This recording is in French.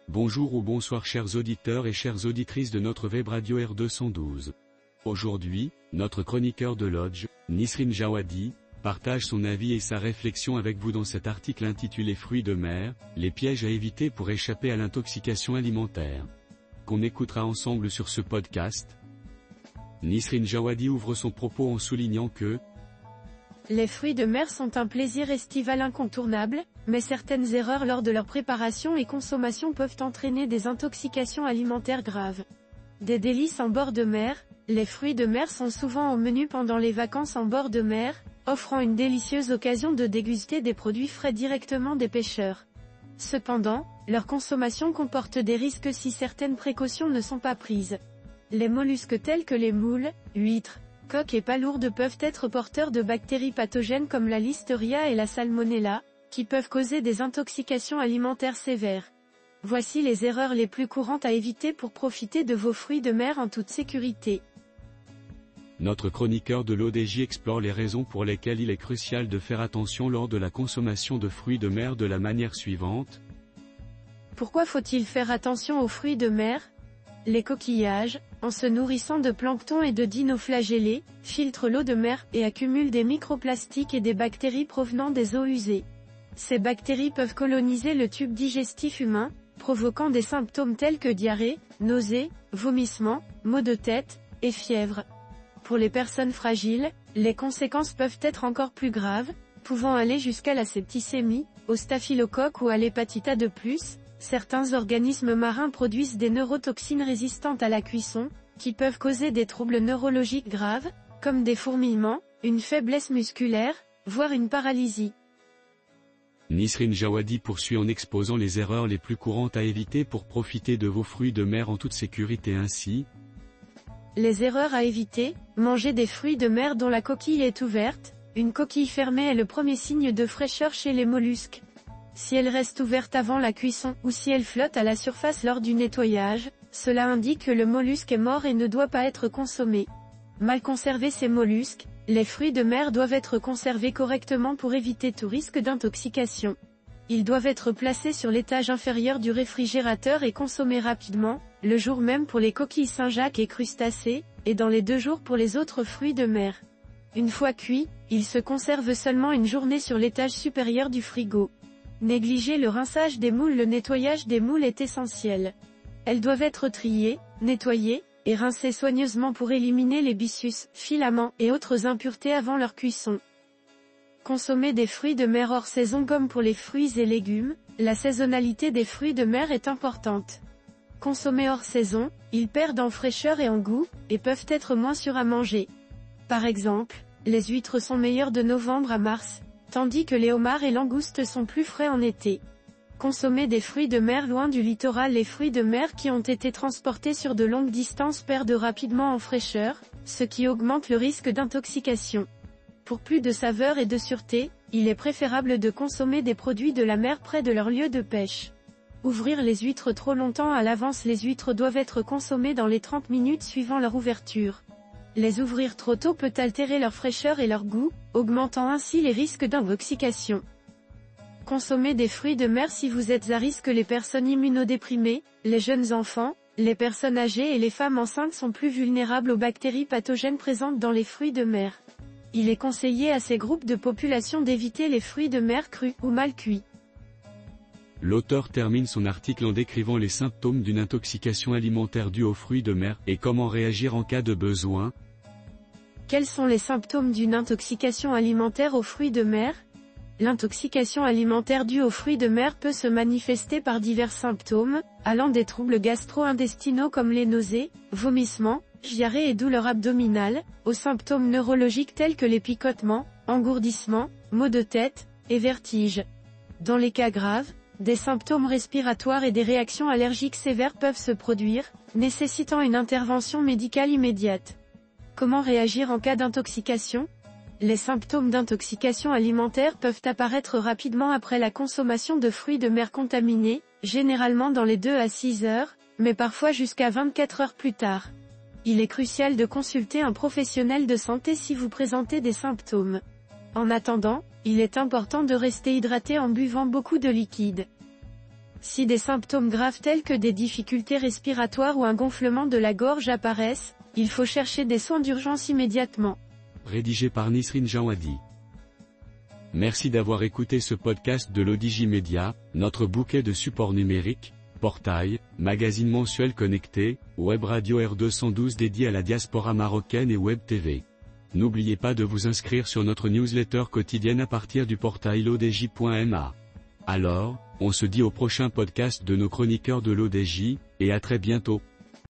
Bonjour ou bonsoir chers auditeurs et chères auditrices de notre web radio R212. Aujourd'hui, notre chroniqueur de Lodge, Nisrine Jawadi, partage son avis et sa réflexion avec vous dans cet article intitulé Fruits de mer, les pièges à éviter pour échapper à l'intoxication alimentaire. Qu'on écoutera ensemble sur ce podcast. Nisrine Jawadi ouvre son propos en soulignant que les fruits de mer sont un plaisir estival incontournable, mais certaines erreurs lors de leur préparation et consommation peuvent entraîner des intoxications alimentaires graves. Des délices en bord de mer, les fruits de mer sont souvent au menu pendant les vacances en bord de mer, offrant une délicieuse occasion de déguster des produits frais directement des pêcheurs. Cependant, leur consommation comporte des risques si certaines précautions ne sont pas prises. Les mollusques tels que les moules, huîtres, coques et palourdes peuvent être porteurs de bactéries pathogènes comme la listeria et la salmonella, qui peuvent causer des intoxications alimentaires sévères. Voici les erreurs les plus courantes à éviter pour profiter de vos fruits de mer en toute sécurité. Notre chroniqueur de l'ODJ explore les raisons pour lesquelles il est crucial de faire attention lors de la consommation de fruits de mer de la manière suivante. Pourquoi faut-il faire attention aux fruits de mer ? Les coquillages, en se nourrissant de plancton et de dinoflagellés, filtrent l'eau de mer et accumulent des microplastiques et des bactéries provenant des eaux usées. Ces bactéries peuvent coloniser le tube digestif humain, provoquant des symptômes tels que diarrhée, nausées, vomissements, maux de tête, et fièvre. Pour les personnes fragiles, les conséquences peuvent être encore plus graves, pouvant aller jusqu'à la septicémie, au staphylocoque ou à l'hépatite A de plus. Certains organismes marins produisent des neurotoxines résistantes à la cuisson, qui peuvent causer des troubles neurologiques graves, comme des fourmillements, une faiblesse musculaire, voire une paralysie. Nisrine Jawadi poursuit en exposant les erreurs les plus courantes à éviter pour profiter de vos fruits de mer en toute sécurité ainsi. Les erreurs à éviter, manger des fruits de mer dont la coquille est ouverte. Une coquille fermée est le premier signe de fraîcheur chez les mollusques. Si elle reste ouverte avant la cuisson ou si elle flotte à la surface lors du nettoyage, cela indique que le mollusque est mort et ne doit pas être consommé. Mal conserver ces mollusques, les fruits de mer doivent être conservés correctement pour éviter tout risque d'intoxication. Ils doivent être placés sur l'étage inférieur du réfrigérateur et consommés rapidement, le jour même pour les coquilles Saint-Jacques et crustacés, et dans les 2 jours pour les autres fruits de mer. Une fois cuits, ils se conservent seulement une journée sur l'étage supérieur du frigo. Négligez le rinçage des moules. Le nettoyage des moules est essentiel. Elles doivent être triées, nettoyées, et rincées soigneusement pour éliminer les byssus, filaments et autres impuretés avant leur cuisson. Consommer des fruits de mer hors saison comme pour les fruits et légumes, la saisonnalité des fruits de mer est importante. Consommés hors saison, ils perdent en fraîcheur et en goût, et peuvent être moins sûrs à manger. Par exemple, les huîtres sont meilleures de novembre à mars, tandis que les homards et langoustes sont plus frais en été. Consommer des fruits de mer loin du littoral. Les fruits de mer qui ont été transportés sur de longues distances perdent rapidement en fraîcheur, ce qui augmente le risque d'intoxication. Pour plus de saveur et de sûreté, il est préférable de consommer des produits de la mer près de leur lieu de pêche. Ouvrir les huîtres trop longtemps à l'avance. Les huîtres doivent être consommées dans les 30 minutes suivant leur ouverture. Les ouvrir trop tôt peut altérer leur fraîcheur et leur goût, augmentant ainsi les risques d'intoxication. Consommez des fruits de mer si vous êtes à risque. Les personnes immunodéprimées, les jeunes enfants, les personnes âgées et les femmes enceintes sont plus vulnérables aux bactéries pathogènes présentes dans les fruits de mer. Il est conseillé à ces groupes de population d'éviter les fruits de mer crus ou mal cuits. L'auteur termine son article en décrivant les symptômes d'une intoxication alimentaire due aux fruits de mer et comment réagir en cas de besoin. Quels sont les symptômes d'une intoxication alimentaire aux fruits de mer ? L'intoxication alimentaire due aux fruits de mer peut se manifester par divers symptômes, allant des troubles gastro-intestinaux comme les nausées, vomissements, diarrhée et douleurs abdominales, aux symptômes neurologiques tels que les picotements, engourdissements, maux de tête, et vertiges. Dans les cas graves, des symptômes respiratoires et des réactions allergiques sévères peuvent se produire, nécessitant une intervention médicale immédiate. Comment réagir en cas d'intoxication ? Les symptômes d'intoxication alimentaire peuvent apparaître rapidement après la consommation de fruits de mer contaminés, généralement dans les 2 à 6 heures, mais parfois jusqu'à 24 heures plus tard. Il est crucial de consulter un professionnel de santé si vous présentez des symptômes. En attendant, il est important de rester hydraté en buvant beaucoup de liquide. Si des symptômes graves tels que des difficultés respiratoires ou un gonflement de la gorge apparaissent, il faut chercher des soins d'urgence immédiatement. Rédigé par Nisrine Jawadi. Merci d'avoir écouté ce podcast de l'Odigi Media, notre bouquet de supports numériques, portail, magazine mensuel connecté, web radio R212 dédié à la diaspora marocaine et web TV. N'oubliez pas de vous inscrire sur notre newsletter quotidienne à partir du portail lodj.ma. Alors, on se dit au prochain podcast de nos chroniqueurs de l'Odigi, et à très bientôt.